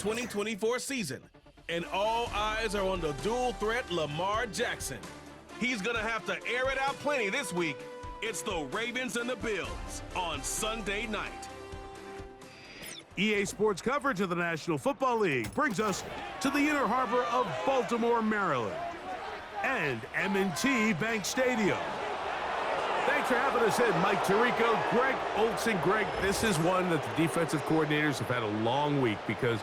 2024 season, and all eyes are on the dual threat Lamar Jackson. He's gonna have to air it out plenty this week. It's the Ravens and the Bills on Sunday night. EA Sports coverage of the National Football League brings us to the inner harbor of Baltimore, Maryland, and M&T Bank Stadium. Thanks for having us in, Mike Tirico, Greg Olson. Greg, this is one that the defensive coordinators have had a long week because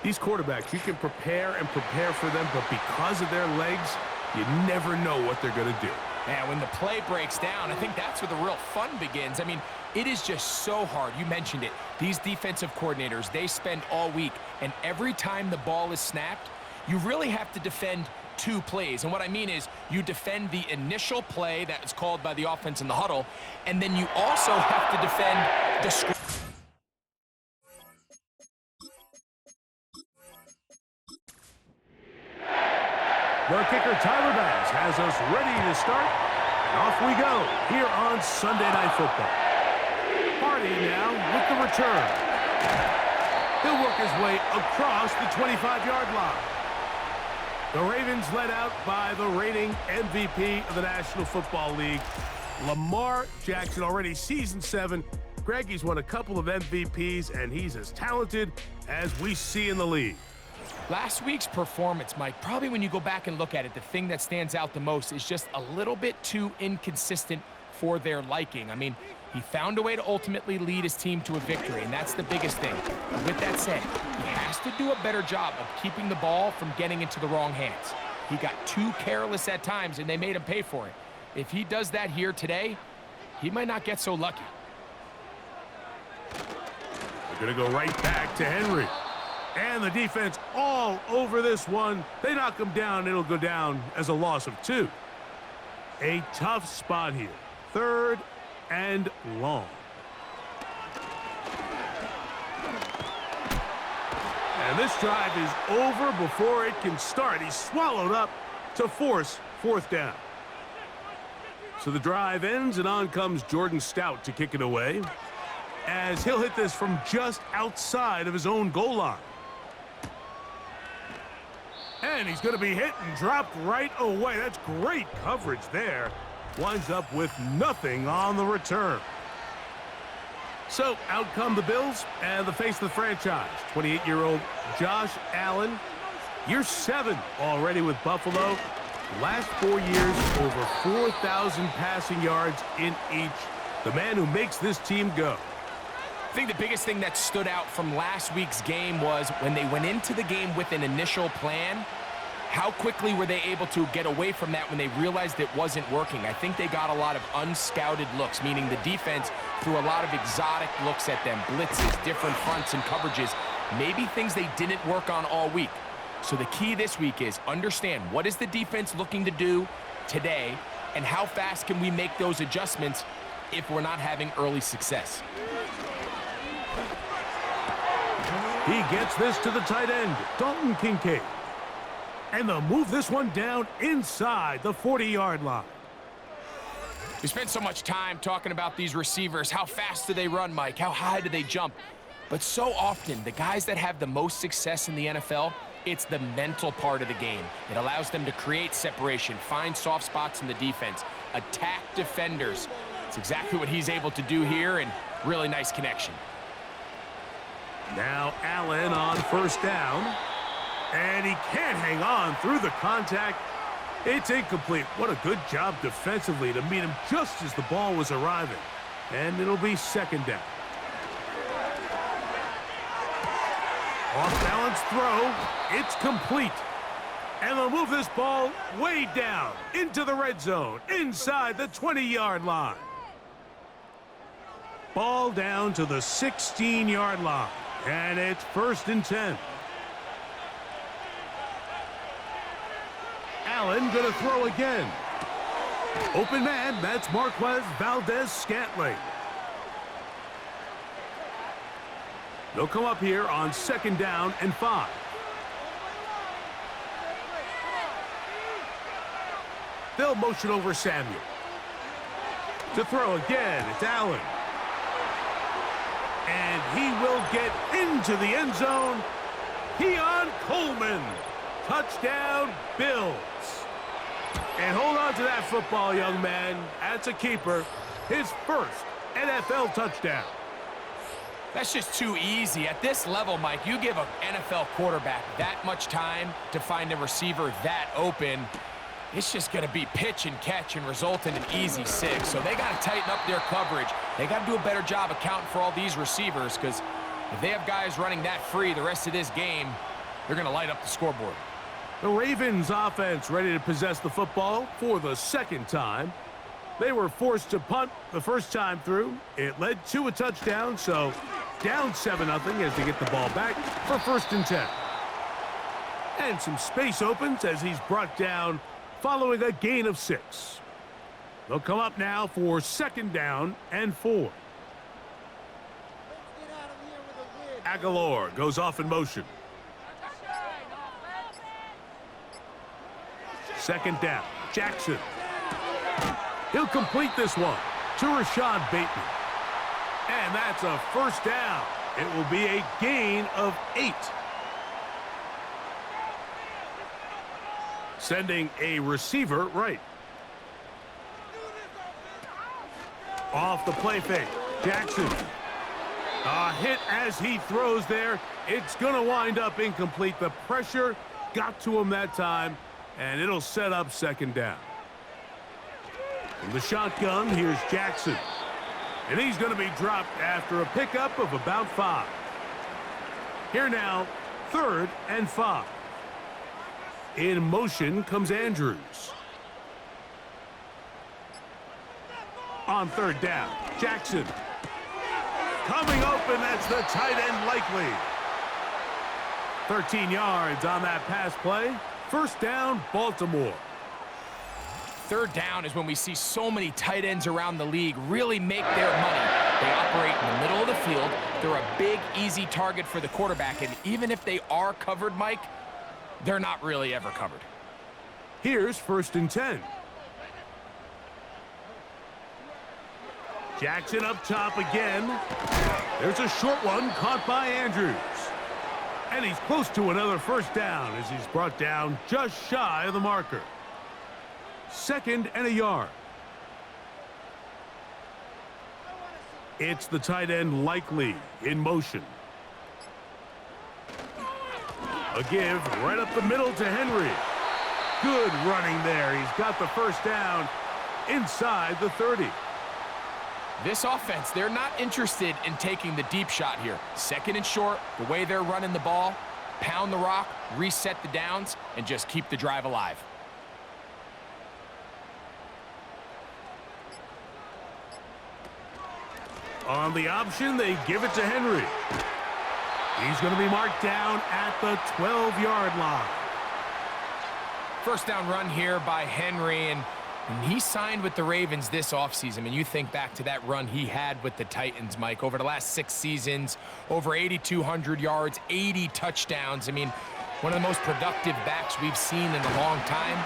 these quarterbacks, you can prepare for them, but because of their legs, you never know what they're going to do. Yeah, when the play breaks down, I think that's where the real fun begins. I mean, it is just so hard. You mentioned it. These defensive coordinators, they spend all week, and every time the ball is snapped, you really have to defend two plays. And what I mean is you defend the initial play that is called by the offense in the huddle, and then you also have to defend the script. The kicker, Tyler Bass, has us ready to start. And off we go here on Sunday Night Football. Hardy now with the return. He'll work his way across the 25-yard line. The Ravens led out by the reigning MVP of the National Football League, Lamar Jackson, already season 7. Greg, he's won a couple of MVPs, and he's as talented as we see in the league. Last week's performance, Mike, probably when you go back and look at it, the thing that stands out the most is just a little bit too inconsistent for their liking. I mean, he found a way to ultimately lead his team to a victory, and that's the biggest thing. But with that said, he has to do a better job of keeping the ball from getting into the wrong hands. He got too careless at times, and they made him pay for it. If he does that here today, he might not get so lucky. They're going to go right back to Henry. And the defense all over this one. They knock him down. It'll go down as a loss of 2. A tough spot here. 3rd and long. And this drive is over before it can start. He's swallowed up to force 4th down. So the drive ends, and on comes Jordan Stout to kick it away, as he'll hit this from just outside of his own goal line. And he's going to be hit and dropped right away. That's great coverage there. Winds up with nothing on the return. So out come the Bills and the face of the franchise, 28-year-old Josh Allen. Year 7 already with Buffalo. Last 4 years, over 4,000 passing yards in each. The man who makes this team go. I think the biggest thing that stood out from last week's game was when they went into the game with an initial plan, how quickly were they able to get away from that when they realized it wasn't working? I think they got a lot of unscouted looks, meaning the defense threw a lot of exotic looks at them, blitzes, different fronts and coverages, maybe things they didn't work on all week. So the key this week is understand what is the defense looking to do today, and how fast can we make those adjustments if we're not having early success. He gets this to the tight end, Dalton Kincaid. And they'll move this one down inside the 40-yard line. We spent so much time talking about these receivers. How fast do they run, Mike? How high do they jump? But so often, the guys that have the most success in the NFL, it's the mental part of the game. It allows them to create separation, find soft spots in the defense, attack defenders. It's exactly what he's able to do here, and really nice connection. Now Allen on 1st down. And he can't hang on through the contact. It's incomplete. What a good job defensively to meet him just as the ball was arriving. And it'll be 2nd down. Off-balance throw. It's complete. And they'll move this ball way down into the red zone, inside the 20-yard line. Ball down to the 16-yard line. And it's 1st and 10. Allen going to throw again. Open man, that's Marquez Valdez-Scantling. They'll come up here on 2nd down and 5. They'll motion over Samuel. To throw again, it's Allen. And he will get into the end zone Coleman. Touchdown, Bills. And hold on to that football, young man. That's a keeper. His first NFL touchdown. That's just too easy. At this level, Mike, you give an NFL quarterback that much time to find a receiver that open, it's just going to be pitch and catch and result in an easy 6. So they got to tighten up their coverage. They got to do a better job accounting for all these receivers, because if they have guys running that free the rest of this game, they're going to light up the scoreboard. The Ravens offense ready to possess the football for the second time. They were forced to punt the first time through. It led to a touchdown, so down 7-0 as they get the ball back for 1st and 10. And some space opens as he's brought down following a gain of 6. They'll come up now for 2nd down and 4. Aguilar goes off in motion. 2nd down, Jackson. He'll complete this one to Rashad Bateman. And that's a 1st down. It will be a gain of 8. Sending a receiver right. Off the play fake, Jackson. A hit as he throws there. It's going to wind up incomplete. The pressure got to him that time, and it'll set up 2nd down. From the shotgun, here's Jackson. And he's going to be dropped after a pickup of about 5. Here now, 3rd and 5. In motion comes Andrews. On 3rd down, Jackson. Coming open, that's the tight end Likely. 13 yards on that pass play. 1st down, Baltimore. 3rd down is when we see so many tight ends around the league really make their money. They operate in the middle of the field. They're a big, easy target for the quarterback, and even if they are covered, Mike, they're not really ever covered. Here's 1st and 10. Jackson up top again. There's a short one caught by Andrews. And he's close to another 1st down as he's brought down just shy of the marker. 2nd and a yard. It's the tight end Likely in motion. A give right up the middle to Henry. Good running there. He's got the 1st down inside the 30. This offense, they're not interested in taking the deep shot here. 2nd and short, the way they're running the ball, pound the rock, reset the downs, and just keep the drive alive. On the option, they give it to Henry. He's going to be marked down at the 12-yard line. 1st down run here by Henry, and he signed with the Ravens this offseason. I mean, you think back to that run he had with the Titans, Mike, over the last 6 seasons, over 8,200 yards, 80 touchdowns. I mean, one of the most productive backs we've seen in a long time.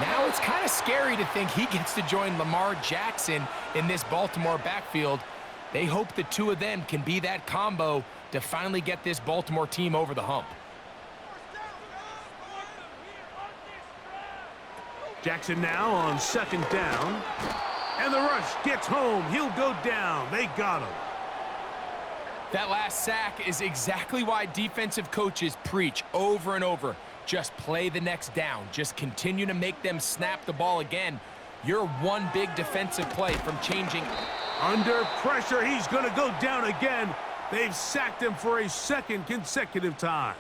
Now it's kind of scary to think he gets to join Lamar Jackson in this Baltimore backfield. They hope the two of them can be that combo to finally get this Baltimore team over the hump. Jackson now on 2nd down. And the rush gets home. He'll go down. They got him. That last sack is exactly why defensive coaches preach over and over. Just play the next down. Just continue to make them snap the ball again. You're one big defensive play from changing. Under pressure, he's going to go down again. They've sacked him for a 2nd consecutive time.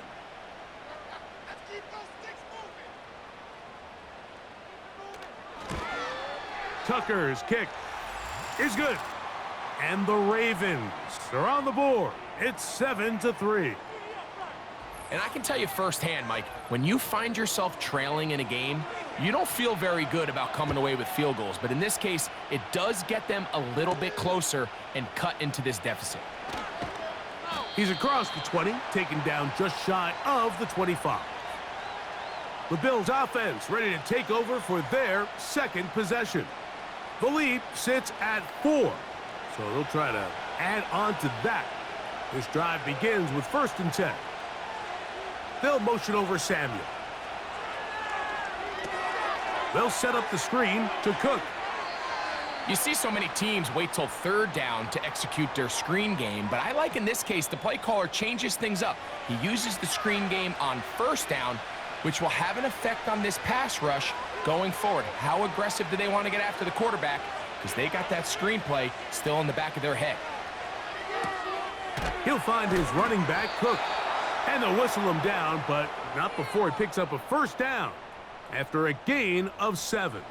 Tucker's kick is good. And the Ravens are on the board. It's 7-3. And I can tell you firsthand, Mike, when you find yourself trailing in a game, you don't feel very good about coming away with field goals. But in this case, it does get them a little bit closer and cut into this deficit. He's across the 20, taken down just shy of the 25. The Bills offense ready to take over for their 2nd possession. The lead sits at 4, so they'll try to add on to that. This drive begins with 1st and 10. They'll motion over Samuel. They'll set up the screen to Cook. You see so many teams wait till third down to execute their screen game, but I like in this case the play caller changes things up. He uses the screen game on first down, which will have an effect on this pass rush going forward. How aggressive do they want to get after the quarterback? Because they got that screen play still in the back of their head. He'll find his running back, Cook. And they'll whistle him down, but not before he picks up a first down after a gain of 7.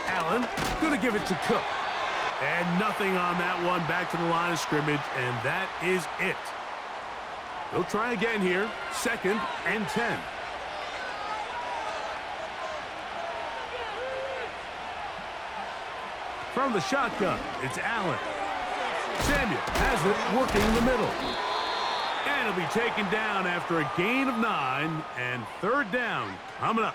Allen going to give it to Cook. And nothing on that one, back to the line of scrimmage, and that is it. They'll try again here, 2nd and 10. From the shotgun, it's Allen. Samuel has it working in the middle. And he'll be taken down after a gain of 9, and 3rd down coming up.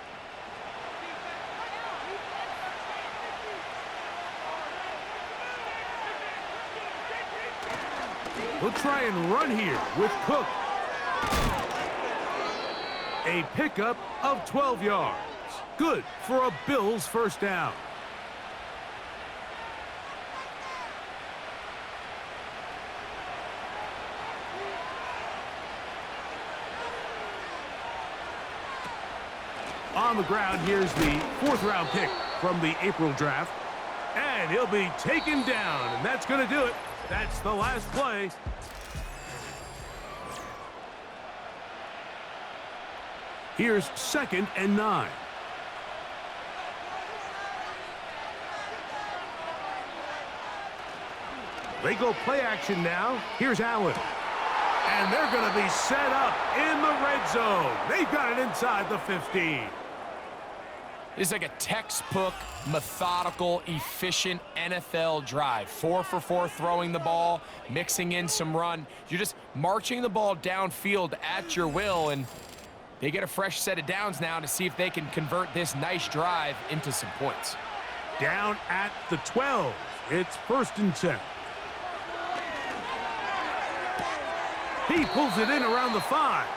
We'll try and run here with Cook. A pickup of 12 yards. Good for a Bills first down. On the ground, here's the 4th-round pick from the April draft. And he'll be taken down, and that's going to do it. That's the last play. Here's 2nd and 9. They go play action now. Here's Allen. And they're going to be set up in the red zone. They've got it inside the 15. This is like a textbook, methodical, efficient NFL drive. 4 for 4 throwing the ball, mixing in some run. You're just marching the ball downfield at your will, and they get a fresh set of downs now to see if they can convert this nice drive into some points. Down at the 12. It's 1st and 10. He pulls it in around the 5.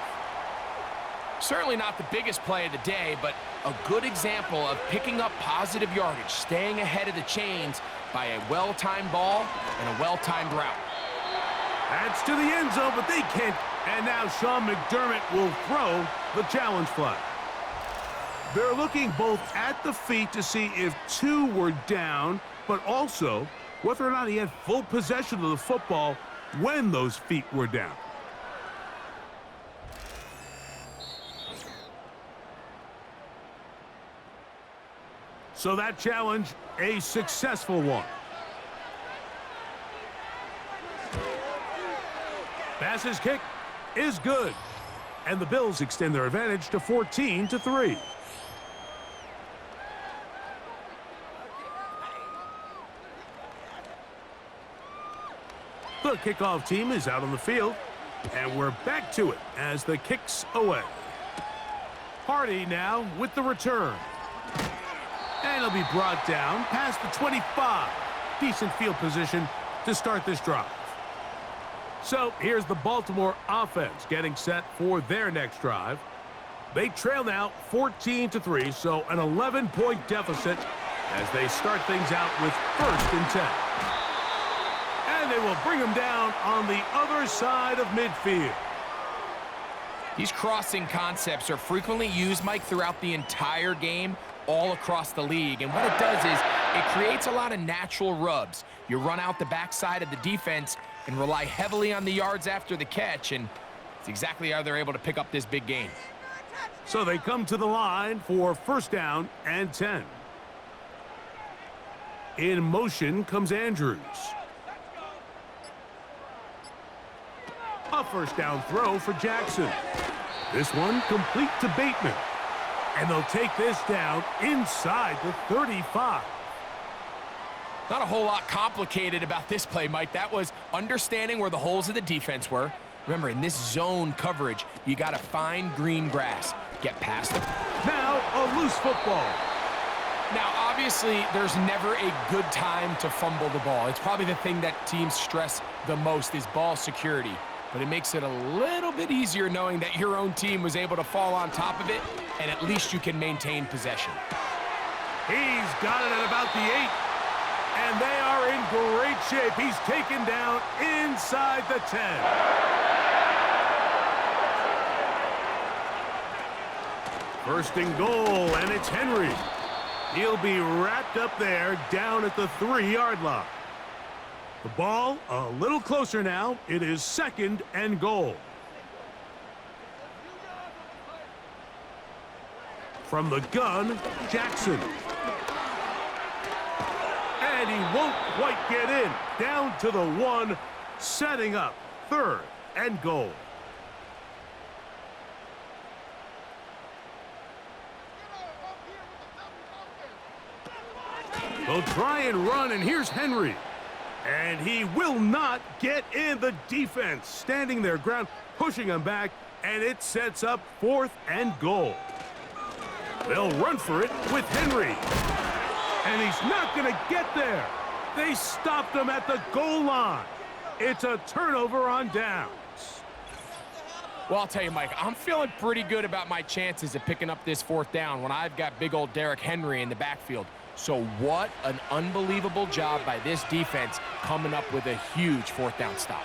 Certainly not the biggest play of the day, but a good example of picking up positive yardage, staying ahead of the chains by a well-timed ball and a well-timed route. That's to the end zone, but they can't. And now Sean McDermott will throw the challenge flag. They're looking both at the feet to see if 2 were down, but also whether or not he had full possession of the football when those feet were down. So that challenge, a successful one. Pass's kick is good. And the Bills extend their advantage to 14-3. The kickoff team is out on the field. And we're back to it as the kick's away. Hardy now with the return. And he'll be brought down past the 25. Decent field position to start this drive. So here's the Baltimore offense getting set for their next drive. They trail now 14-3, so an 11-point deficit as they start things out with 1st and 10. And they will bring him down on the other side of midfield. These crossing concepts are frequently used, Mike, throughout the entire game, all across the league. And what it does is it creates a lot of natural rubs. You run out the backside of the defense and rely heavily on the yards after the catch, and it's exactly how they're able to pick up this big gain. So they come to the line for 1st down and 10. In motion comes Andrews. A 1st down throw for Jackson. This one complete to Bateman. And they'll take this down inside the 35. Not a whole lot complicated about this play, Mike. That was understanding where the holes of the defense were. Remember, in this zone coverage, you got to find green grass. Get past them. Now a loose football. Now, obviously, there's never a good time to fumble the ball. It's probably the thing that teams stress the most is ball security. But it makes it a little bit easier knowing that your own team was able to fall on top of it, and at least you can maintain possession. He's got it at about the 8. And they are in great shape. He's taken down inside the 10. First and goal, and it's Henry. He'll be wrapped up there down at the 3-yard line. The ball a little closer now. It is second and goal. From the gun, Jackson. And he won't quite get in. Down to the 1, setting up third and goal. They'll try and run, and here's Henry. And he will not get in. The defense standing their ground, pushing him back, and it sets up fourth and goal. They'll run for it with Henry. And he's not going to get there. They stopped him at the goal line. It's a turnover on downs. Well, I'll tell you, Mike, I'm feeling pretty good about my chances of picking up this 4th down when I've got big old Derrick Henry in the backfield. So what an unbelievable job by this defense coming up with a huge 4th down stop.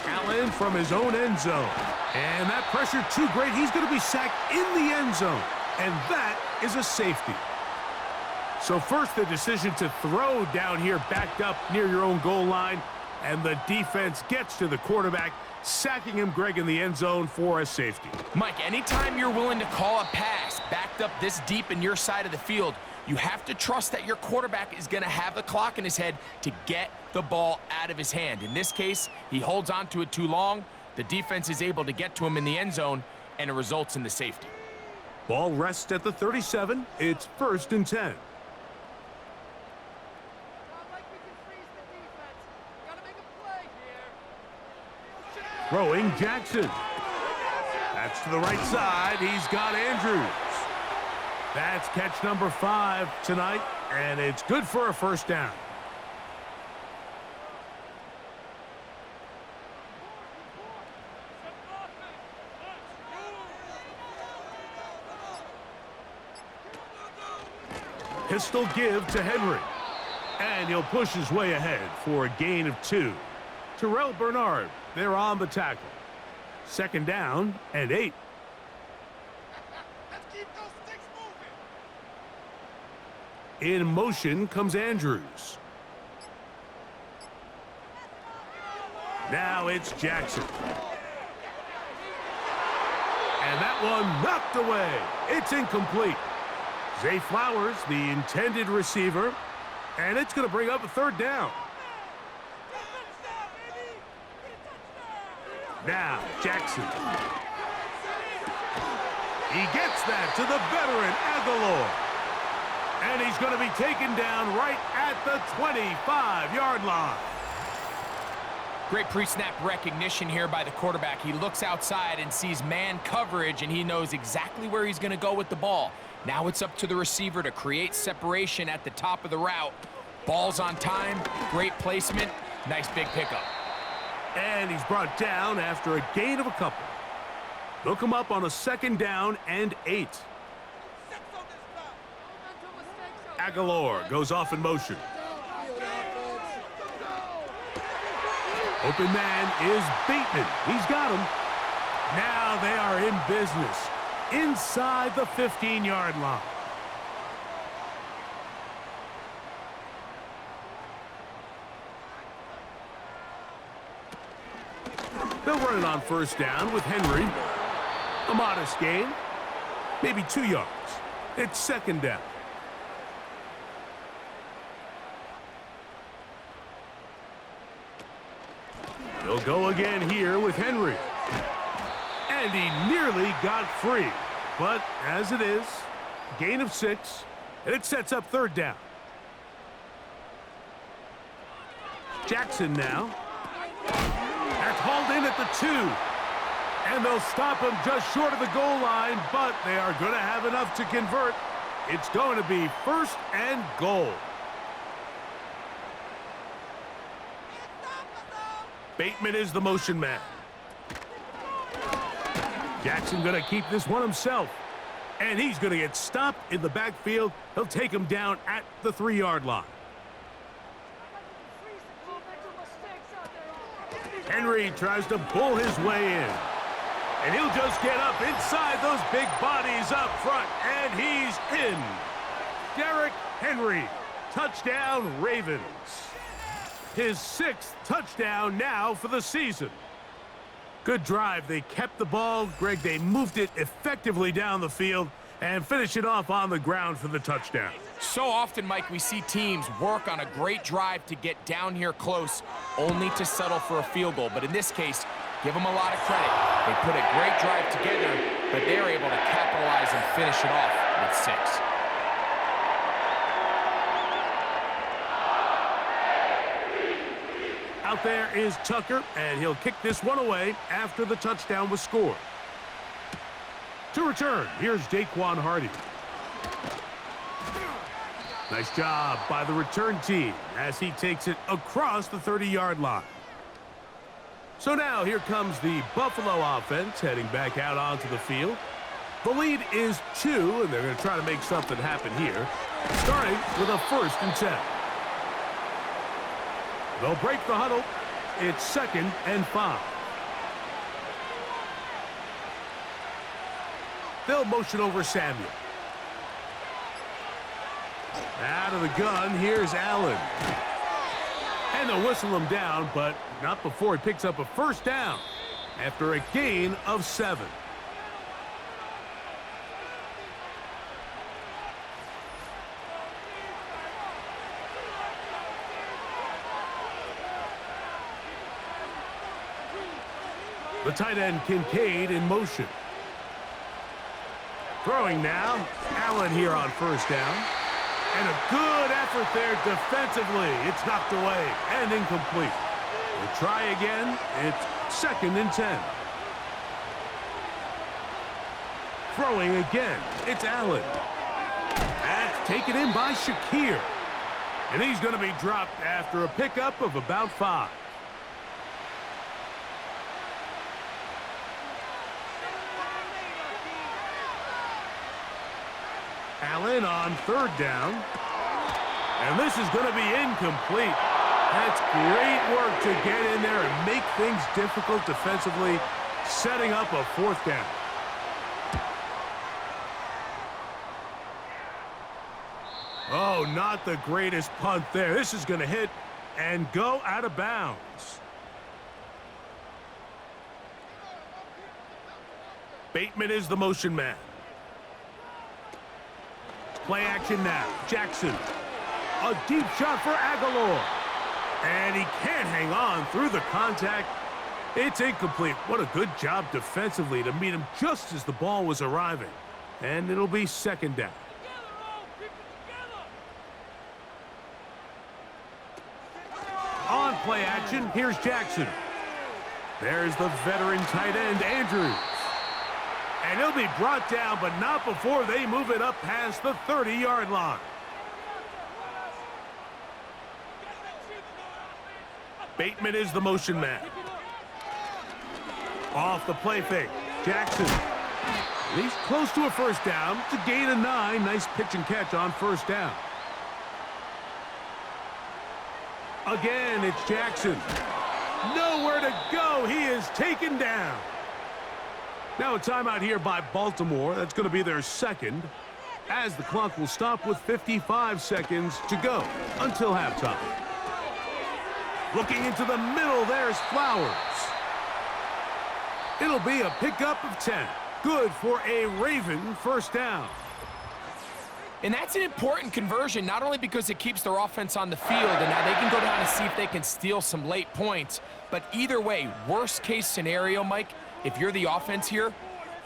Allen from his own end zone. And that pressure too great. He's going to be sacked in the end zone. And that is a safety. So first the decision to throw down here backed up near your own goal line. And the defense gets to the quarterback, sacking him, Greg, in the end zone for a safety. Mike, anytime you're willing to call a pass backed up this deep in your side of the field, you have to trust that your quarterback is going to have the clock in his head to get the ball out of his hand. In this case, he holds on to it too long. The defense is able to get to him in the end zone, and it results in the safety. Ball rests at the 37. It's 1st and 10. Throwing Jackson. That's to the right side. He's got Andrews. That's catch number 5 tonight, and it's good for a 1st down. Pistol give to Henry. And he'll push his way ahead for a gain of 2. Terrell Bernard, they're on the tackle. 2nd down and 8. Let's keep those sticks moving. In motion comes Andrews. Now it's Jackson. And that one knocked away. It's incomplete. Zay Flowers, the intended receiver, and it's going to bring up a 3rd down. Now, Jackson. He gets that to the veteran, Aguilar. And he's going to be taken down right at the 25-yard line. Great pre-snap recognition here by the quarterback. He looks outside and sees man coverage, and he knows exactly where he's going to go with the ball. Now it's up to the receiver to create separation at the top of the route. Ball's on time, great placement, nice big pickup. And he's brought down after a gain of a couple. They'll come up on a 2nd down and 8. Aguilar goes off in motion. Open man is Bateman. He's got him. Now they are in business inside the 15-yard line. They'll run it on 1st down with Henry. A modest gain, maybe 2 yards. It's 2nd down. They'll go again here with Henry. And he nearly got free. But as it is, gain of 6, and it sets up 3rd down. Jackson now. That's hauled in at the 2. And they'll stop him just short of the goal line, but they are going to have enough to convert. It's going to be 1st and goal. Bateman is the motion man. Jackson going to keep this one himself. And he's going to get stopped in the backfield. He'll take him down at the 3-yard line. Henry tries to pull his way in. And he'll just get up inside those big bodies up front. And he's in. Derrick Henry. Touchdown, Ravens. His 6th touchdown now for the season. Good drive. They kept the ball. Greg, they moved it effectively down the field and finish it off on the ground for the touchdown. So often, Mike, we see teams work on a great drive to get down here close, only to settle for a field goal. But in this case, give them a lot of credit. They put a great drive together, but they're able to capitalize and finish it off with 6. Out there is Tucker, and he'll kick this one away after the touchdown was scored. To return, here's Daquan Hardy. Nice job by the return team as he takes it across the 30-yard line. So now here comes the Buffalo offense heading back out onto the field. The lead is 2, and they're going to try to make something happen here, starting with a 1st and 10. They'll break the huddle. It's 2nd and 5. They'll motion over Samuel. Out of the gun, here's Allen. And they'll whistle him down, but not before he picks up a 1st down after a gain of 7. The tight end, Kincaid, in motion. Throwing now. Allen here on 1st down. And a good effort there defensively. It's knocked away and incomplete. We'll try again. It's 2nd and 10. Throwing again. It's Allen. That's taken in by Shakir. And he's going to be dropped after a pickup of about 5. Allen on 3rd down. And this is going to be incomplete. That's great work to get in there and make things difficult defensively, setting up a 4th down. Oh, not the greatest punt there. This is going to hit and go out of bounds. Bateman is the motion man. Play action now. Jackson. A deep shot for Aguilar. And he can't hang on through the contact. It's incomplete. What a good job defensively to meet him just as the ball was arriving. And it'll be 2nd down. On play action, here's Jackson. There's the veteran tight end, Andrews. And he'll be brought down, but not before they move it up past the 30-yard line. Bateman is the motion man. Off the play fake. Jackson. He's close to a 1st down to gain a 9. Nice pitch and catch on 1st down. Again, it's Jackson. Nowhere to go. He is taken down. Now a timeout here by Baltimore. That's going to be their 2nd, as the clock will stop with 55 seconds to go until halftime. Looking into the middle, there's Flowers. It'll be a pickup of 10. Good for a Raven 1st down. And that's an important conversion, not only because it keeps their offense on the field, and now they can go down and see if they can steal some late points. But either way, worst case scenario, Mike, if you're the offense here,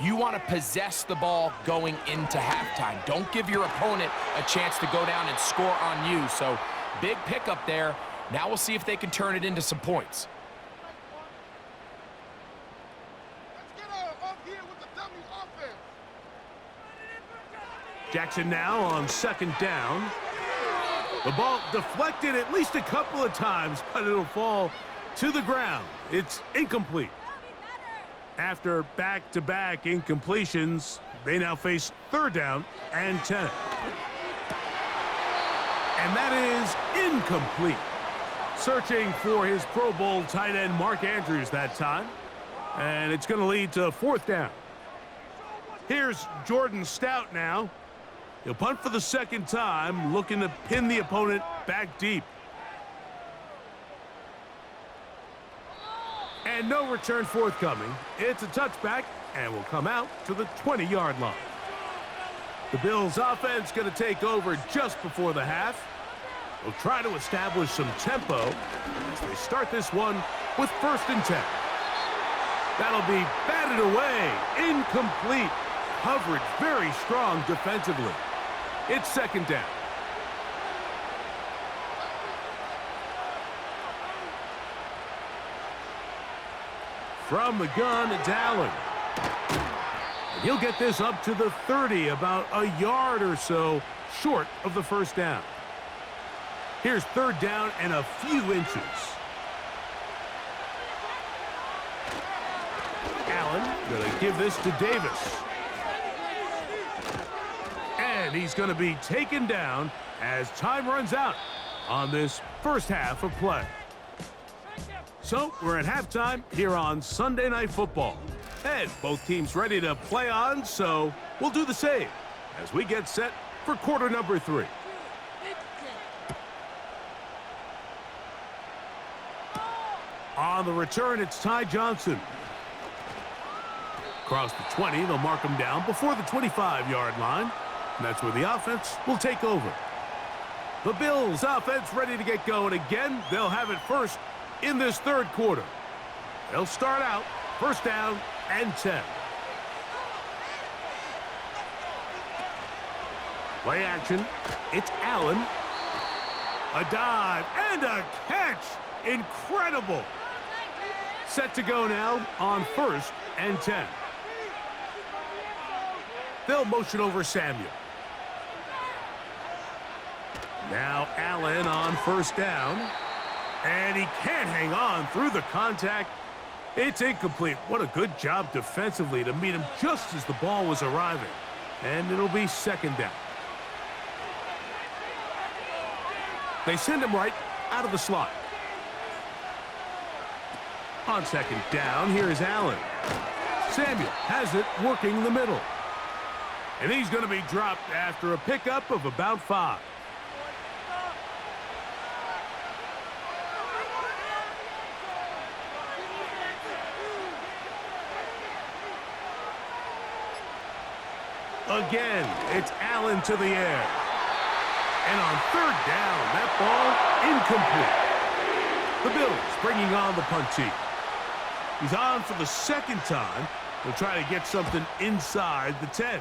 you want to possess the ball going into halftime. Don't give your opponent a chance to go down and score on you. So big pickup there. Now we'll see if they can turn it into some points. Jackson now on second down. The ball deflected at least a couple of times, but it'll fall to the ground. It's incomplete. After back-to-back incompletions, they now face third down and 10. And that is incomplete. Searching for his Pro Bowl tight end Mark Andrews that time. And it's going to lead to fourth down. Here's Jordan Stout now. He'll punt for the second time, looking to pin the opponent back deep. And no return forthcoming. It's a touchback and will come out to the 20-yard line. The Bills offense going to take over just before the half. They'll try to establish some tempo as they start this one with 1st and 10. That'll be batted away. Incomplete. Coverage very strong defensively. It's 2nd down. From the gun, it's Allen. And he'll get this up to the 30, about a yard or so short of the 1st down. Here's 3rd down and a few inches. Allen going to give this to Davis. And he's going to be taken down as time runs out on this first half of play. So we're at halftime here on Sunday Night Football. And both teams ready to play on, so we'll do the same as we get set for quarter number 3. On the return, it's Ty Johnson. Across the 20, they'll mark him down before the 25-yard line. And that's where the offense will take over. The Bills offense ready to get going again. They'll have it first in this 3rd quarter. They'll start out 1st down and 10. Play action. It's Allen. A dive and a catch. Incredible. Set to go now on 1st and 10. They'll motion over Samuel. Now Allen on 1st down. And he can't hang on through the contact. It's incomplete. What a good job defensively to meet him just as the ball was arriving. And it'll be 2nd down. They send him right out of the slot. On 2nd down, here's Allen. Samuel has it working the middle. And he's going to be dropped after a pickup of about 5. Again, it's Allen to the air. And on 3rd down, that ball incomplete. The Bills bringing on the punt team. He's on for the 2nd time. He'll try to get something inside the 10.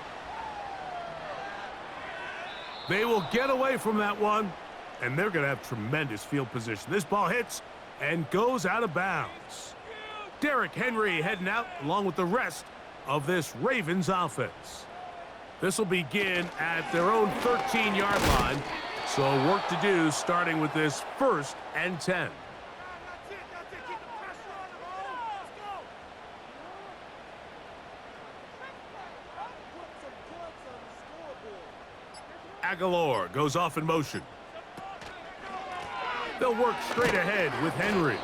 They will get away from that one, and they're going to have tremendous field position. This ball hits and goes out of bounds. Derrick Henry heading out along with the rest of this Ravens offense. This will begin at their own 13-yard line, so work to do starting with this 1st and 10. Aguilar goes off in motion. They'll work straight ahead with Henry.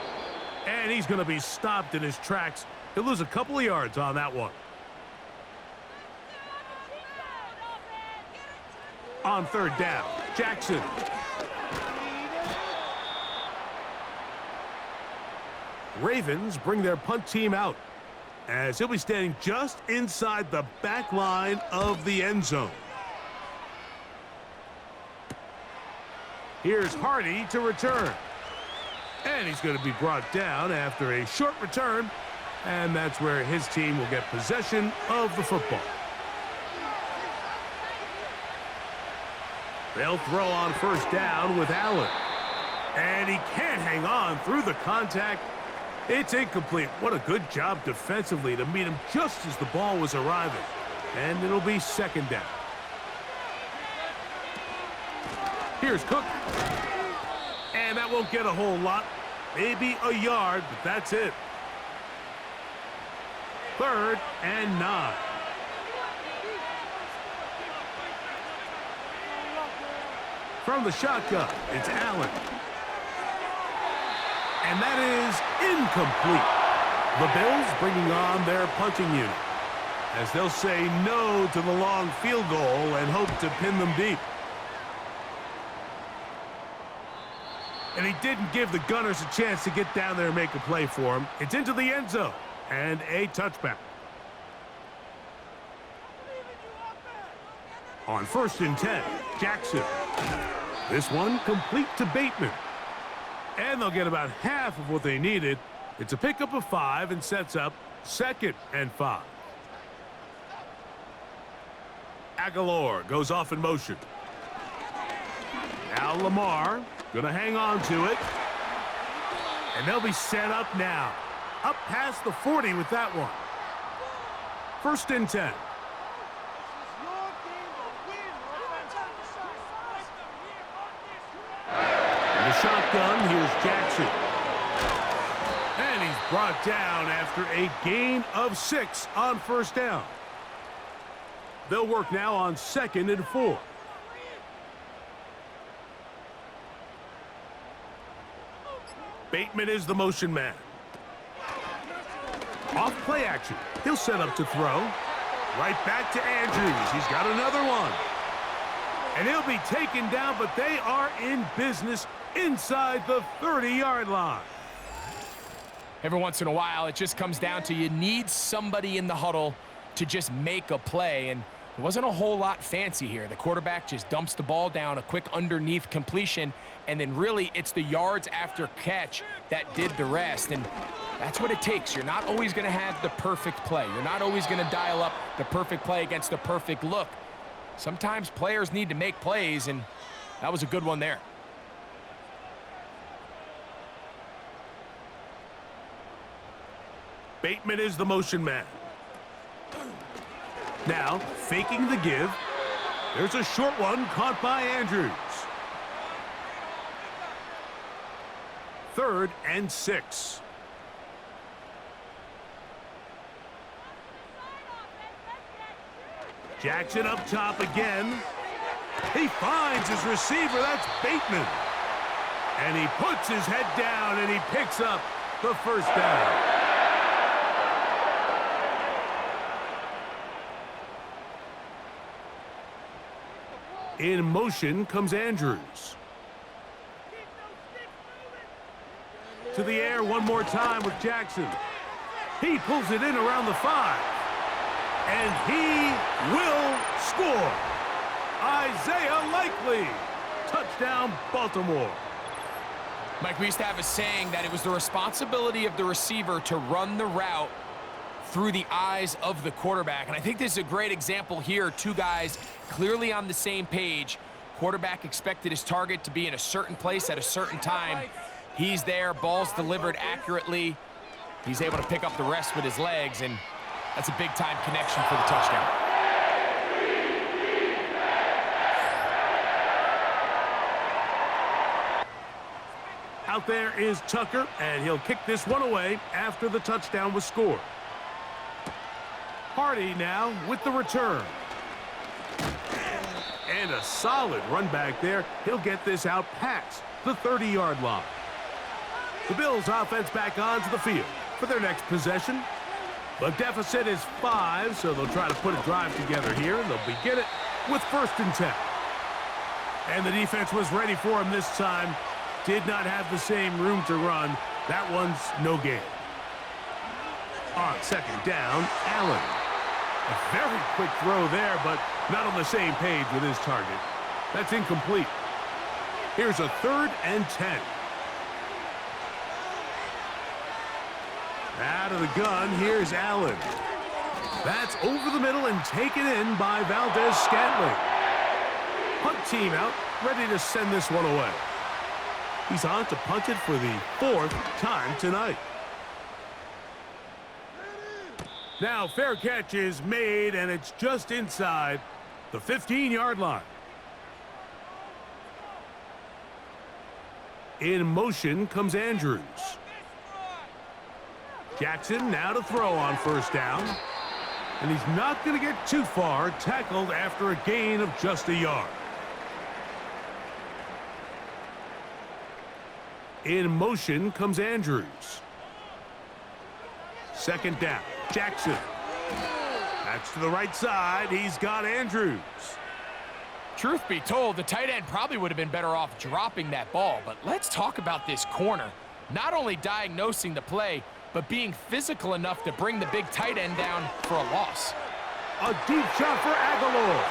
And he's going to be stopped in his tracks. He'll lose a couple of yards on that one. On 3rd down, Jackson. Ravens bring their punt team out as he'll be standing just inside the back line of the end zone. Here's Hardy to return. And he's going to be brought down after a short return. And that's where his team will get possession of the football. They'll throw on 1st down with Allen. And he can't hang on through the contact. It's incomplete. What a good job defensively to meet him just as the ball was arriving. And it'll be 2nd down. Here's Cook. And that won't get a whole lot. Maybe a yard, but that's it. 3rd and 9. From the shotgun, it's Allen. And that is incomplete. The Bills bringing on their punting unit, as they'll say no to the long field goal and hope to pin them deep. And he didn't give the Gunners a chance to get down there and make a play for him. It's into the end zone and a touchback. On 1st and 10, Jackson. This one complete to Bateman. And they'll get about half of what they needed. It's a pickup of 5 and sets up 2nd and 5. Aguilar goes off in motion. Now Lamar going to hang on to it. And they'll be set up now. Up past the 40 with that one. 1st and 10. In the shotgun, here's Jackson. And he's brought down after a gain of 6 on 1st down. They'll work now on 2nd and 4. Bateman is the motion man. Off play action. He'll set up to throw. Right back to Andrews. He's got another one. And he'll be taken down, but they are in business inside the 30-yard line. Every once in a while, it just comes down to you need somebody in the huddle to just make a play, and it wasn't a whole lot fancy here. The quarterback just dumps the ball down, a quick underneath completion, and then really it's the yards after catch that did the rest, and that's what it takes. You're not always going to have the perfect play. You're not always going to dial up the perfect play against the perfect look. Sometimes players need to make plays, and that was a good one there. Bateman is the motion man. Now, faking the give. There's a short one caught by Andrews. 3rd and 6. Jackson up top again. He finds his receiver. That's Bateman. And he puts his head down and he picks up the 1st down. In motion comes Andrews. To the air one more time with Jackson. He pulls it in around the 5. And he will score. Isaiah Likely. Touchdown, Baltimore. Mike, we used to have a saying that it was the responsibility of the receiver to run the route through the eyes of the quarterback. And I think this is a great example here. Two guys clearly on the same page. Quarterback expected his target to be in a certain place at a certain time. He's there, ball's delivered accurately. He's able to pick up the rest with his legs, and that's a big-time connection for the touchdown. Out there is Tucker, and he'll kick this one away after the touchdown was scored. Hardy now with the return. And a solid run back there. He'll get this out past the 30-yard line. The Bills offense back onto the field for their next possession. The deficit is 5, so they'll try to put a drive together here, and they'll begin it with 1st and 10. And the defense was ready for him this time. Did not have the same room to run. That one's no gain. On 2nd down, Allen. A very quick throw there, but not on the same page with his target. That's incomplete. Here's a 3rd and 10. Out of the gun, here's Allen. That's over the middle and taken in by Valdez-Scantling. Punt team out, ready to send this one away. He's on to punt it for the 4th time tonight. Now, fair catch is made, and it's just inside the 15-yard line. In motion comes Andrews. Jackson now to throw on first down. And he's not going to get too far, tackled after a gain of just a yard. In motion comes Andrews. Second down, Jackson. That's to the right side. He's got Andrews. Truth be told, the tight end probably would have been better off dropping that ball. But let's talk about this corner. Not only diagnosing the play, but being physical enough to bring the big tight end down for a loss. A deep shot for Aguilar.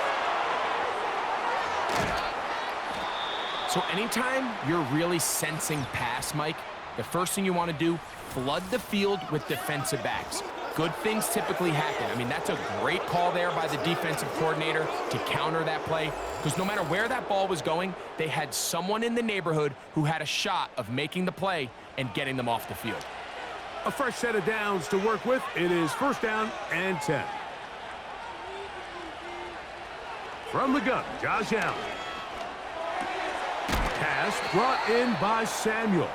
So anytime you're really sensing pass, Mike, the first thing you want to do, flood the field with defensive backs. Good things typically happen. I mean, that's a great call there by the defensive coordinator to counter that play, because no matter where that ball was going, they had someone in the neighborhood who had a shot of making the play and getting them off the field. A fresh set of downs to work with. It is first down and 10. From the gun, Josh Allen. Pass brought in by Samuel.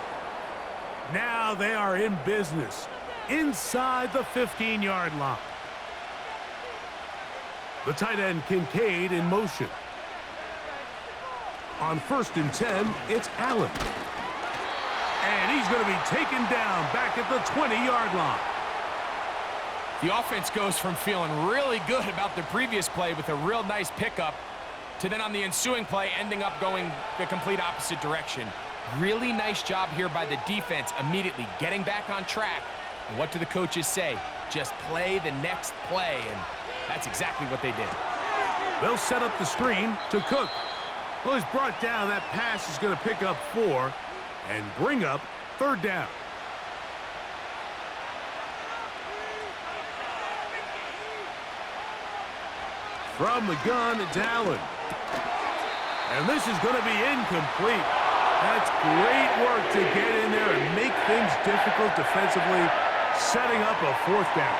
Now they are in business inside the 15-yard line. The tight end Kincaid in motion. On first and 10, it's Allen. And he's going to be taken down back at the 20-yard line. The offense goes from feeling really good about the previous play with a real nice pickup to then on the ensuing play ending up going the complete opposite direction. Really nice job here by the defense immediately getting back on track. And what do the coaches say? Just play the next play, and that's exactly what they did. They'll set up the screen to Cook. Well, he's brought down. That pass is going to pick up 4 and bring up third down. From the gun, it's Allen. And this is going to be incomplete. That's great work to get in there and make things difficult defensively, setting up a fourth down.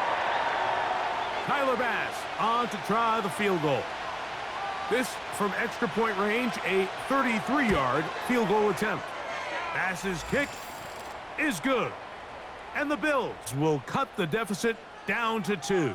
Tyler Bass on to try the field goal. This from extra point range, a 33-yard field goal attempt. Bass's kick is good. And the Bills will cut the deficit down to 2.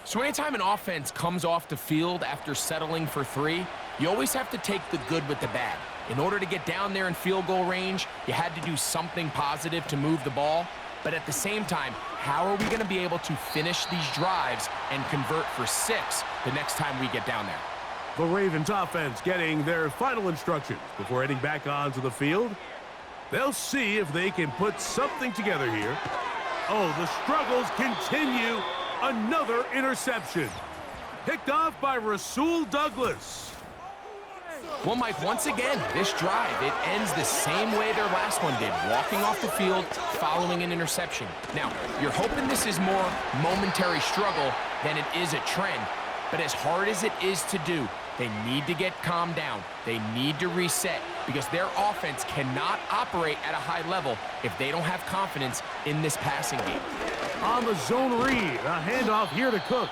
So anytime an offense comes off the field after settling for 3, you always have to take the good with the bad. In order to get down there in field goal range, you had to do something positive to move the ball. But at the same time, how are we going to be able to finish these drives and convert for 6 the next time we get down there? The Ravens offense getting their final instructions before heading back onto the field. They'll see if they can put something together here. Oh, the struggles continue. Another interception. Picked off by Rasul Douglas. Well, Mike, once again, this drive, it ends the same way their last one did, walking off the field following an interception. Now, you're hoping this is more momentary struggle than it is a trend, but as hard as it is to do, they need to get calmed down. They need to reset because their offense cannot operate at a high level if they don't have confidence in this passing game. On the zone read, a handoff here to Cook.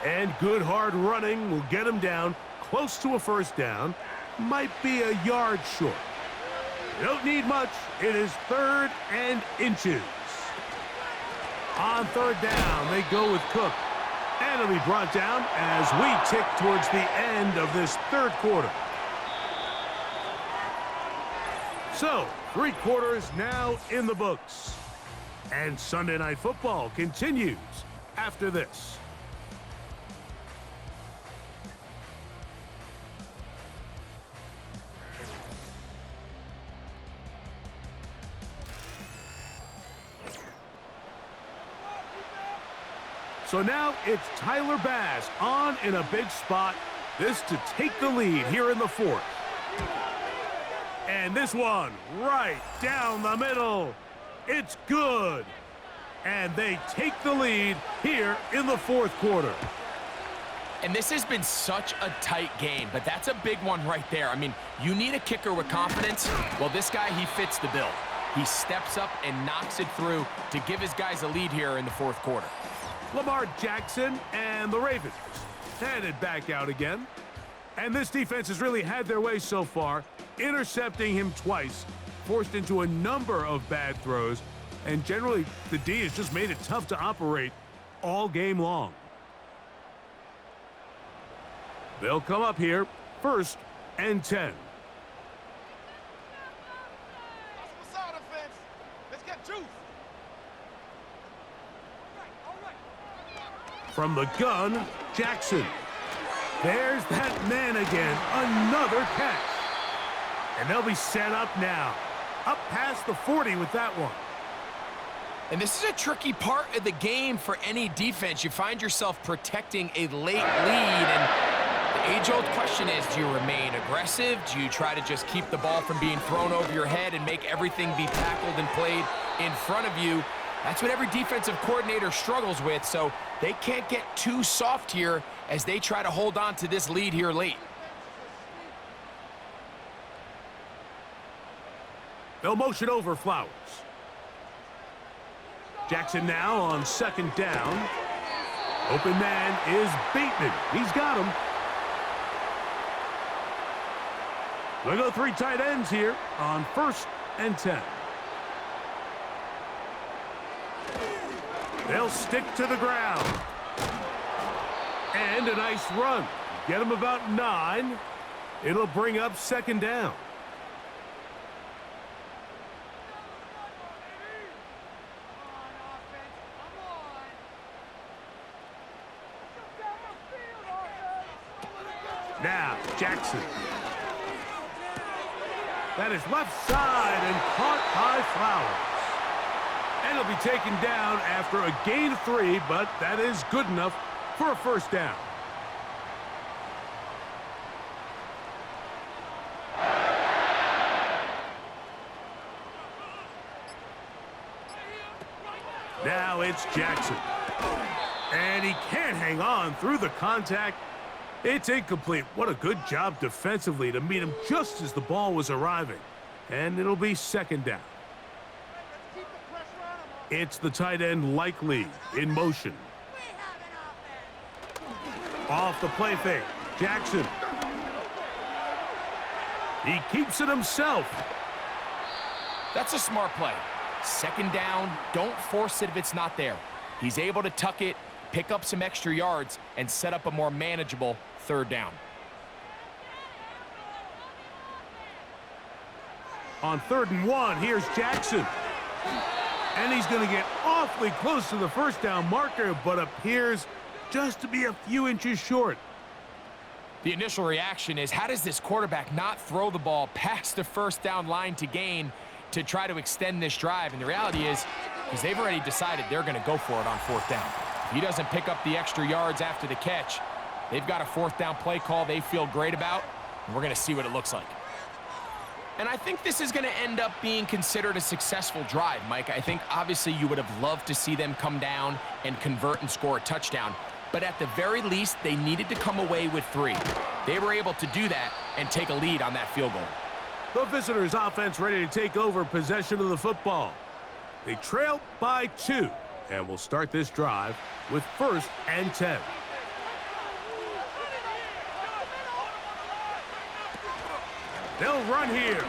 And good hard running will get him down close to a first down. Might be a yard short. You don't need much. It is 3rd and inches. On third down, they go with Cook. And it'll be brought down as we tick towards the end of this third quarter. So, 3 quarters now in the books. And Sunday Night Football continues after this. So now it's Tyler Bass on in a big spot. This to take the lead here in the 4th. And this one right down the middle. It's good. And they take the lead here in the 4th quarter. And this has been such a tight game, but that's a big one right there. I mean, you need a kicker with confidence. Well, this guy, he fits the bill. He steps up and knocks it through to give his guys a lead here in the 4th quarter. Lamar Jackson and the Ravens headed back out again. And this defense has really had their way so far. intercepting him twice, forced into a number of bad throws, and generally the D has just made it tough to operate all game long. They'll come up here, 1st and 10. From the gun, Jackson. There's that man again, another catch. And they'll be set up now. Up past the 40 with that one. And this is a tricky part of the game for any defense. You find yourself protecting a late lead, and the age-old question is, do you remain aggressive? Do you try to just keep the ball from being thrown over your head and make everything be tackled and played in front of you? That's what every defensive coordinator struggles with, so they can't get too soft here as they try to hold on to this lead here late. They'll motion over Flowers. Jackson now on 2nd down. Open man is Bateman. He's got him. They'll go 3 tight ends here on 1st and 10. They'll stick to the ground. And a nice run. Get him about 9. It'll bring up 2nd down. Now, Jackson. That is left side and caught by Flowers. And he'll be taken down after a gain of 3, but that is good enough for a 1st down. Now it's Jackson. And he can't hang on through the contact. It's incomplete. What a good job defensively to meet him just as the ball was arriving. And it'll be 2nd down. It's the tight end Likely in motion. Off the play fake. Jackson. He keeps it himself. That's a smart play. 2nd down, don't force it if it's not there. He's able to tuck it, pick up some extra yards, and set up a more manageable 3rd down. On 3rd and 1, here's Jackson. And he's going to get awfully close to the 1st down marker, but appears just to be a few inches short. The initial reaction is, how does this quarterback not throw the ball past the 1st down line to gain to try to extend this drive? And the reality is, because they've already decided they're going to go for it on 4th down. If he doesn't pick up the extra yards after the catch, they've got a 4th down play call they feel great about, and we're going to see what it looks like. And I think this is going to end up being considered a successful drive, Mike. I think obviously you would have loved to see them come down and convert and score a touchdown. But at the very least, they needed to come away with 3. They were able to do that and take a lead on that field goal. The visitors' offense ready to take over possession of the football. They trail by 2, and will start this drive with 1st and 10. They'll run here.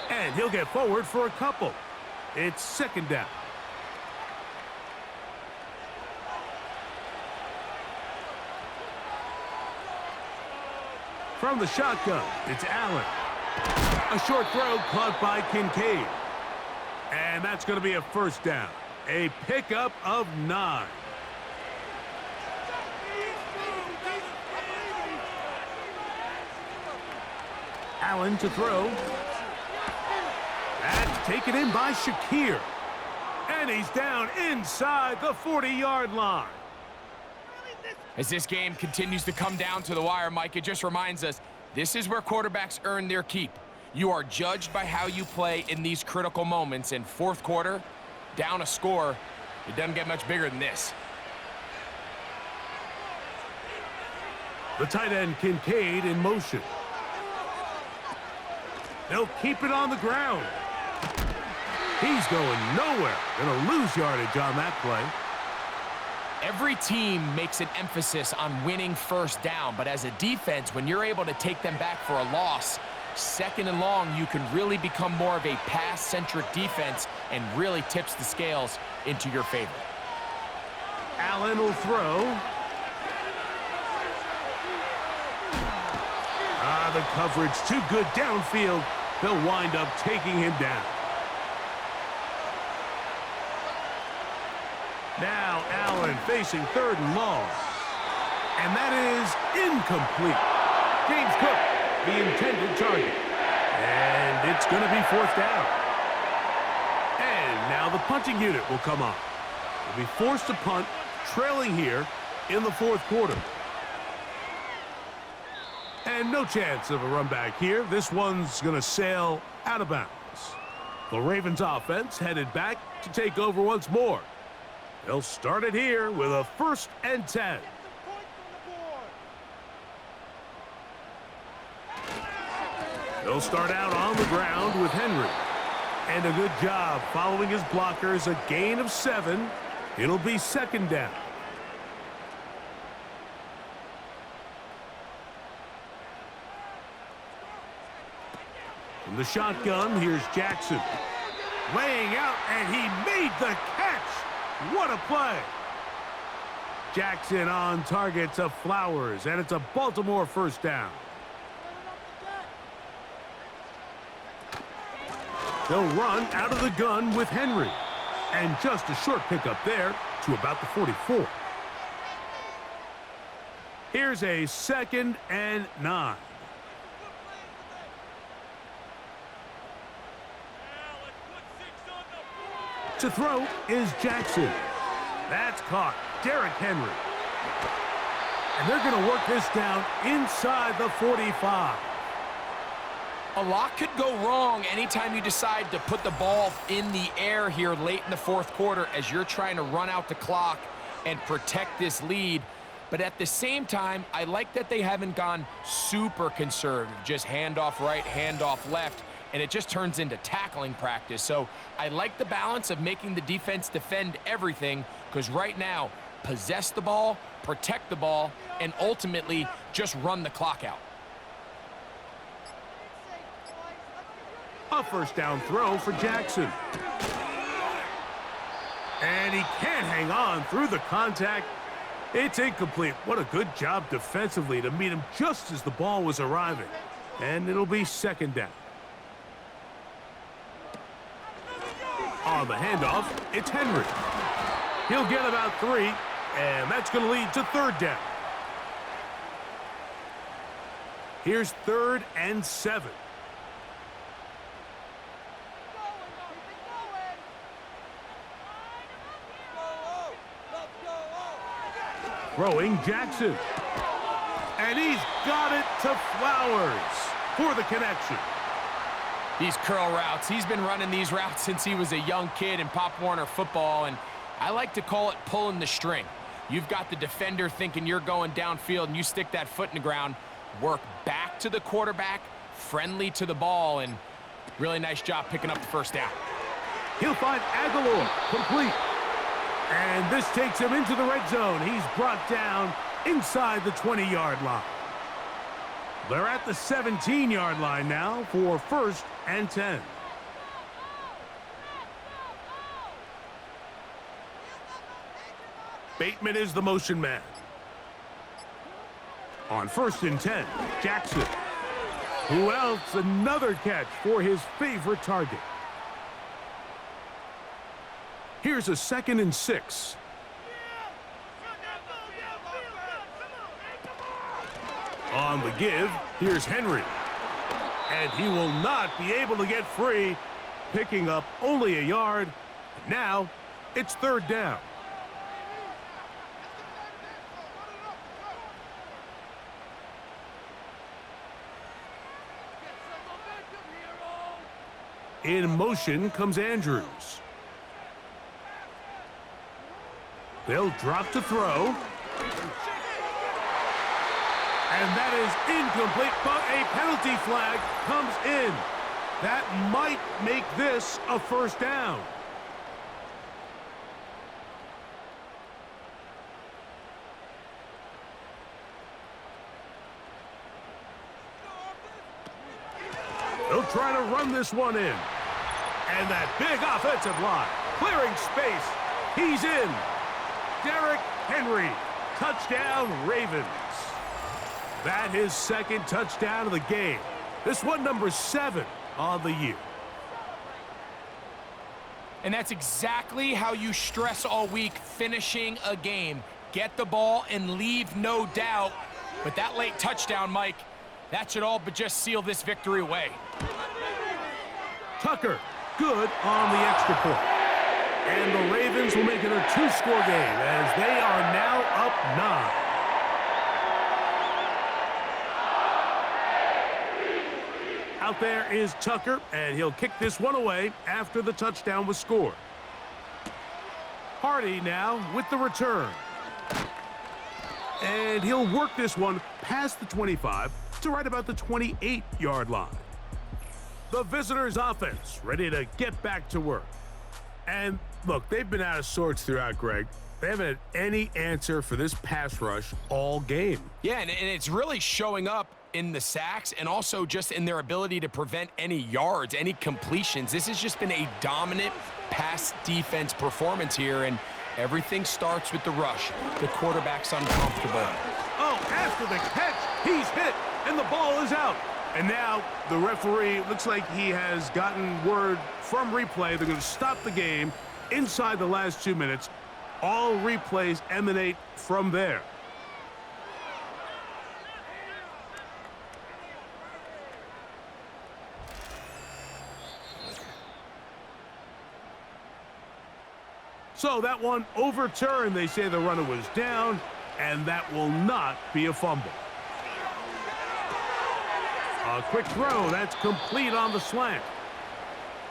And he'll get forward for a couple. It's 2nd down. From the shotgun, it's Allen. A short throw caught by Kincaid. And that's going to be a 1st down. A pickup of 9. Allen to throw. That's taken in by Shakir. And he's down inside the 40-yard line. As this game continues to come down to the wire, Mike, it just reminds us, this is where quarterbacks earn their keep. You are judged by how you play in these critical moments. In 4th quarter, down a score, it doesn't get much bigger than this. The tight end Kincaid in motion. They'll keep it on the ground. He's going nowhere. Gonna lose yardage on that play. Every team makes an emphasis on winning first down, but as a defense, when you're able to take them back for a loss, second and long, you can really become more of a pass-centric defense and really tips the scales into your favor. Allen will throw. The coverage too good downfield. They'll wind up taking him down. Now Allen facing third and long. And that is incomplete. James Cook, the intended target. And it's going to be fourth down. And now the punting unit will come on. They'll be forced to punt, trailing here in the fourth quarter. And no chance of a run back here. This one's going to sail out of bounds. The Ravens offense headed back to take over once more. They'll start it here with a 1st and 10. They'll start out on the ground with Henry. And a good job following his blockers, a gain of 7. It'll be 2nd down. From the shotgun, here's Jackson. Laying out, and he made the catch. What a play. Jackson on target to Flowers, and it's a Baltimore 1st down. They'll run out of the gun with Henry. And just a short pickup there to about the 44. Here's a 2nd and 9. To throw is Jackson. That's caught. Derrick Henry. And they're going to work this down inside the 45. A lot could go wrong anytime you decide to put the ball in the air here late in the fourth quarter as you're trying to run out the clock and protect this lead. But at the same time, I like that they haven't gone super conservative, just handoff right, handoff left, and it just turns into tackling practice. So I like the balance of making the defense defend everything, because right now, possess the ball, protect the ball, and ultimately just run the clock out. A 1st down throw for Jackson. And he can't hang on through the contact. It's incomplete. What a good job defensively to meet him just as the ball was arriving. And it'll be 2nd down. On the handoff, it's Henry. He'll get about 3, and that's going to lead to 3rd down. Here's 3rd and 7. Throwing Jackson. And he's got it to Flowers for the connection. These curl routes, he's been running these routes since he was a young kid in Pop Warner football, and I like to call it pulling the string. You've got the defender thinking you're going downfield, and you stick that foot in the ground, work back to the quarterback, friendly to the ball, and really nice job picking up the 1st down. He'll find Aguilar, complete. And this takes him into the red zone. He's brought down inside the 20-yard line. They're at the 17-yard line now for 1st and 10. Bateman is the motion man. On 1st and 10, Jackson. Who else? Another catch for his favorite target. Here's a 2nd and 6. On the give, here's Henry. And he will not be able to get free, picking up only a yard. Now, it's 3rd down. In motion comes Andrews. They'll drop to throw. And that is incomplete, but a penalty flag comes in. That might make this a 1st down. try to run this one in. And that big offensive line, clearing space. He's in. Derrick Henry, touchdown Ravens. That his second touchdown of the game. This one number 7 on the year. And that's exactly how you stress all week, finishing a game. Get the ball and leave no doubt. But that late touchdown, Mike, that should all but just seal this victory away. Tucker, good on the extra point. And the Ravens will make it a 2-score game as they are now up 9. Out there is Tucker, and he'll kick this one away after the touchdown was scored. Hardy now with the return. And he'll work this one past the 25 to right about the 28-yard line. The visitors' offense ready to get back to work. And look, they've been out of sorts throughout, Greg. They haven't had any answer for this pass rush all game. Yeah, and it's really showing up in the sacks and also just in their ability to prevent any yards, any completions. This has just been a dominant pass defense performance here, and everything starts with the rush. The quarterback's uncomfortable. Oh, after the catch, he's hit, and the ball is out. And now the referee looks like he has gotten word from replay. They're going to stop the game inside the last 2 minutes. All replays emanate from there. So that one overturned. They say the runner was down, and that will not be a fumble. A quick throw, that's complete on the slant.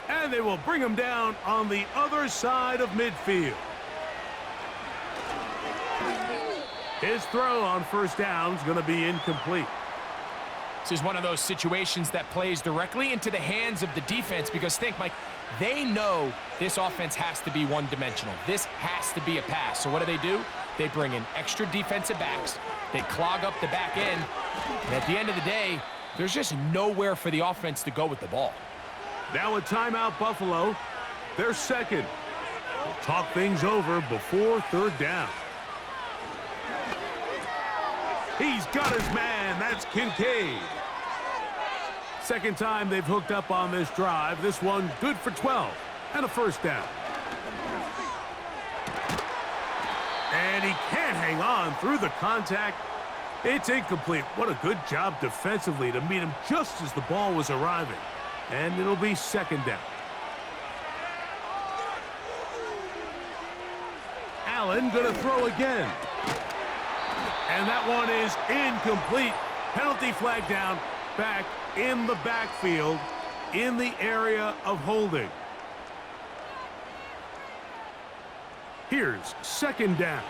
And they will bring him down on the other side of midfield. His throw on first down is going to be incomplete. This is one of those situations that plays directly into the hands of the defense because think, Mike, they know this offense has to be one-dimensional. This has to be a pass. So what do? They bring in extra defensive backs. They clog up the back end. And at the end of the day, there's just nowhere for the offense to go with the ball. Now a timeout, Buffalo. They're second. We'll talk things over before third down. He's got his man. That's Kincaid. Second time they've hooked up on this drive. This one good for 12 and a first down. And he can't hang on through the contact. It's incomplete. What a good job defensively to meet him just as the ball was arriving. And it'll be second down. Allen going to throw again. And that one is incomplete. Penalty flag down, back in the backfield, in the area of holding. Here's second down.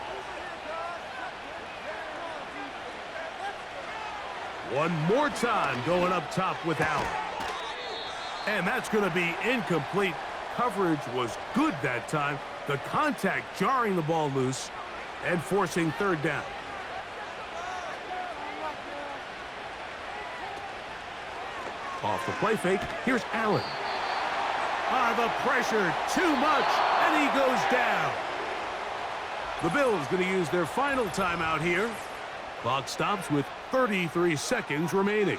One more time going up top with Allen. And that's going to be incomplete. Coverage was good that time. The contact jarring the ball loose and forcing third down. Off the play fake, here's Allen. The pressure, too much, and he goes down. The Bills going to use their final timeout here. Clock stops with 33 seconds remaining.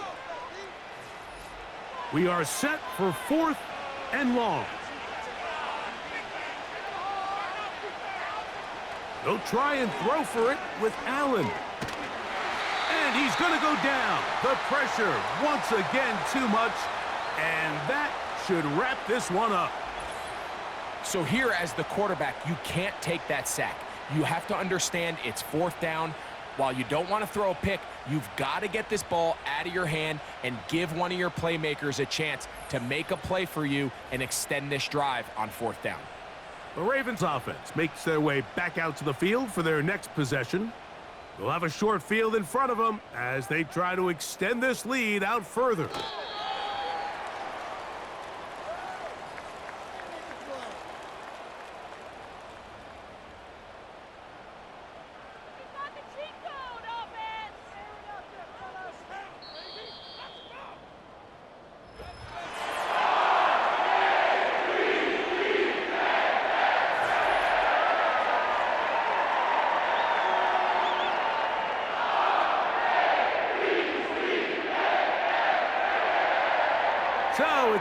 We are set for fourth and long. They'll try and throw for it with Allen. And he's going to go down. The pressure, once again, too much. And that should wrap this one up. So here as the quarterback, you can't take that sack. You have to understand it's fourth down. While you don't want to throw a pick, you've got to get this ball out of your hand and give one of your playmakers a chance to make a play for you and extend this drive on fourth down. The Ravens offense makes their way back out to the field for their next possession. They'll have a short field in front of them as they try to extend this lead out further.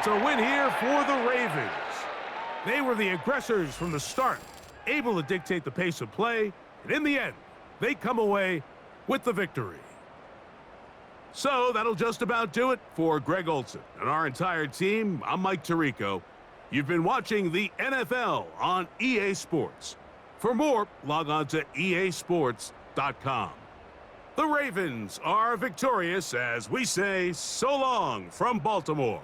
it's a win here for the Ravens. They were the aggressors from the start, able to dictate the pace of play, and in the end, they come away with the victory. So that'll just about do it for Greg Olson and our entire team. I'm Mike Tirico. You've been watching the NFL on EA Sports. For more, log on to easports.com. The Ravens are victorious as we say so long from Baltimore.